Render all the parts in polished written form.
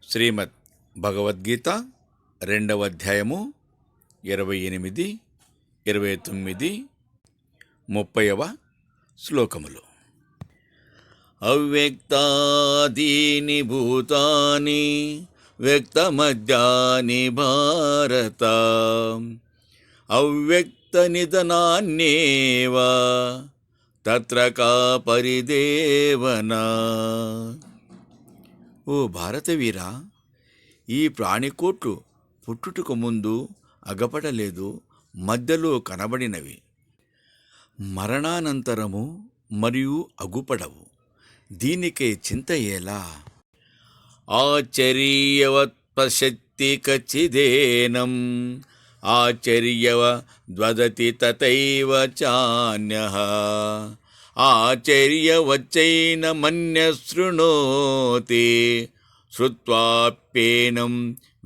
శ్రీమద్ భగవద్గీత 2వ అధ్యాయము 28, 29, 30వ శ్లోకములు. అవ్యక్తాదీని భూతాని వ్యక్తమద్యాని భారత అవ్యక్త నిధనాన్యేవ తత్ర కా పరిదేవనా. ఓ భారతవీరా, ఈ ప్రాణికోట్లు పుట్టుటకు ముందు అగపడలేదు, మధ్యలో కనబడినవి, మరణానంతరము మరియు అగుపడవు. దీనికే చింత ఎలా? ఆశ్చర్యవత్ పశ్యతి కచ్చిదేనం ఆశ్చర్యవద్వదతి తథైవ చాన్యః ఆశ్చర్యవచ్చైన మన్యశృణోతి శ్రుత్వాప్యేనం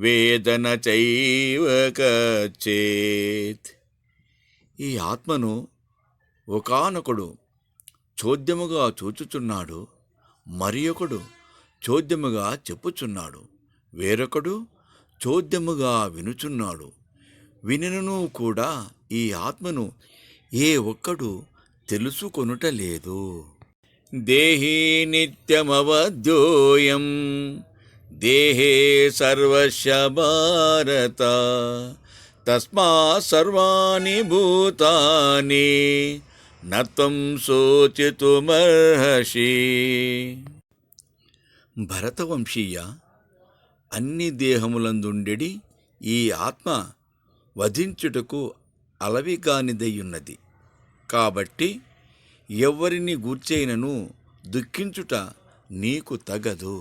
వేదన చైవ కచ్చేత్. ఈ ఆత్మను ఒకానొకడు చోద్యముగా చూచుచున్నాడు, మరి ఒకడు చోద్యముగా చెప్పుచున్నాడు, వేరొకడు చోద్యముగా వినుచున్నాడు. వినను కూడా ఈ ఆత్మను ఏ ఒక్కడు తెలుసుకొనుటలేదు. దేహీ నిత్యమవధ్యోయం దేహే సర్వస్య భారత తస్మాత్ సర్వాణి భూతాని నత్వం శోచితుమర్హసి. భరతవంశీయ, అన్ని దేహములందుండెడి ఈ ఆత్మ వధించుటకు అలవిగానిదయ్యున్నది. కాబట్టి ఎవరిని గూర్చైనను దుఃఖించుట నీకు తగదు.